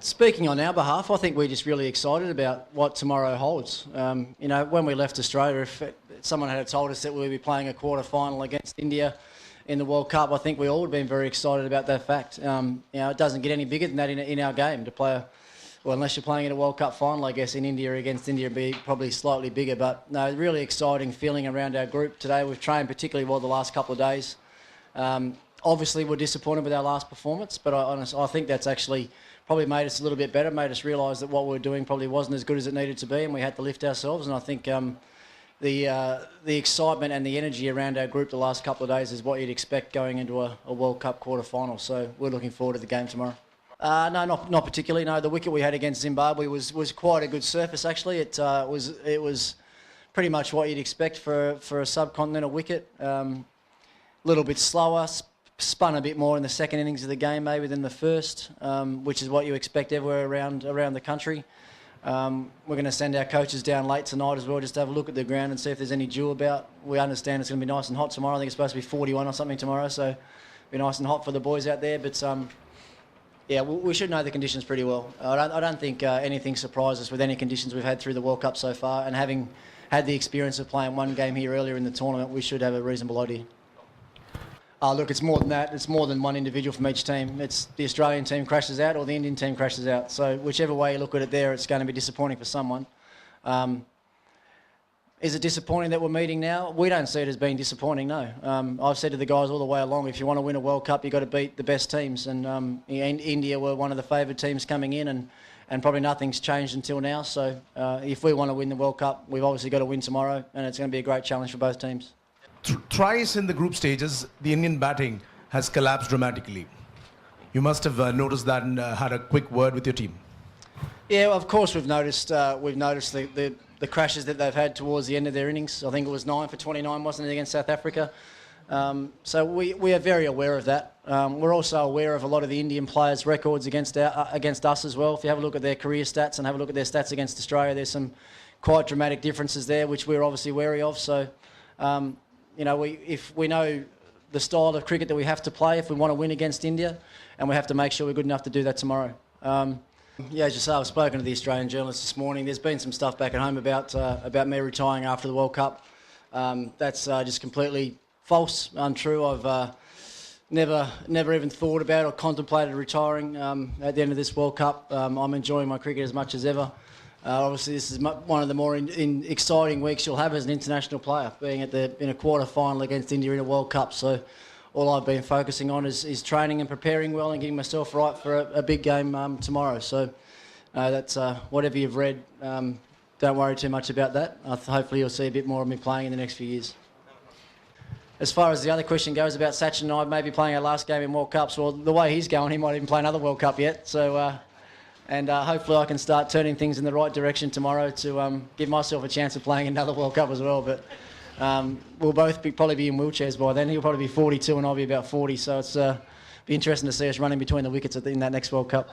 Speaking on our behalf, I think we're just really excited about what tomorrow holds. When we left Australia, if someone had told us that we'd be playing a quarter-final against India in the World Cup, I think we all would have been very excited about that fact. It doesn't get any bigger than that in our game to play unless you're playing in a World Cup final, I guess, in India against India would be probably slightly bigger. But no, really exciting feeling around our group today. We've trained particularly well the last couple of days. Obviously, we're disappointed with our last performance, but I think that's actually probably made us a little bit better, made us realise that what we were doing probably wasn't as good as it needed to be, and we had to lift ourselves. And I think the excitement and the energy around our group the last couple of days is what you'd expect going into a World Cup quarter-final. So we're looking forward to the game tomorrow. No, not particularly. No, the wicket we had against Zimbabwe was quite a good surface. Actually, it was pretty much what you'd expect for a subcontinental wicket. Little bit slower, spun a bit more in the second innings of the game maybe than the first, which is what you expect everywhere around the country. We're going to send our coaches down late tonight as well, just to have a look at the ground and see if there's any dew about. We understand it's going to be nice and hot tomorrow. I think it's supposed to be 41 or something tomorrow, so it'll be nice and hot for the boys out there. But yeah, we should know the conditions pretty well. I don't think anything surprised us with any conditions we've had through the World Cup so far, and having had the experience of playing one game here earlier in the tournament, we should have a reasonable idea. Look, it's more than that. It's more than one individual from each team. It's the Australian team crashes out or the Indian team crashes out. So whichever way you look at it there, it's going to be disappointing for someone. Is it disappointing that we're meeting now? We don't see it as being disappointing, no. I've said to the guys all the way along, if you want to win a World Cup, you've got to beat the best teams. And India were one of the favoured teams coming in, and probably nothing's changed until now. So if we want to win the World Cup, we've obviously got to win tomorrow, and it's going to be a great challenge for both teams. Thrice in the group stages, the Indian batting has collapsed dramatically. You must have noticed that and had a quick word with your team. Yeah, of course we've noticed the crashes that they've had towards the end of their innings. I think it was 9 for 29, wasn't it, against South Africa? So we are very aware of that. We're also aware of a lot of the Indian players' records against us as well. If you have a look at their career stats and have a look at their stats against Australia, there's some quite dramatic differences there, which we're obviously wary of. So, if we know the style of cricket that we have to play if we want to win against India, and we have to make sure we're good enough to do that tomorrow. Yeah, as you say, I've spoken to the Australian journalists this morning. There's been some stuff back at home about me retiring after the World Cup. That's just completely false, untrue. I've never even thought about or contemplated retiring at the end of this World Cup. I'm enjoying my cricket as much as ever. Obviously, this is one of the more exciting weeks you'll have as an international player, being in a quarter-final against India in a World Cup. So all I've been focusing on is training and preparing well and getting myself right for a big game tomorrow. So that's whatever you've read, don't worry too much about that. Hopefully you'll see a bit more of me playing in the next few years. As far as the other question goes about Sachin and I maybe playing our last game in World Cups, well, the way he's going, he might even play another World Cup yet. So. Hopefully I can start turning things in the right direction tomorrow to give myself a chance of playing another World Cup as well. But we'll both probably be in wheelchairs by then. He'll probably be 42 and I'll be about 40, so it's be interesting to see us running between the wickets in that next World Cup.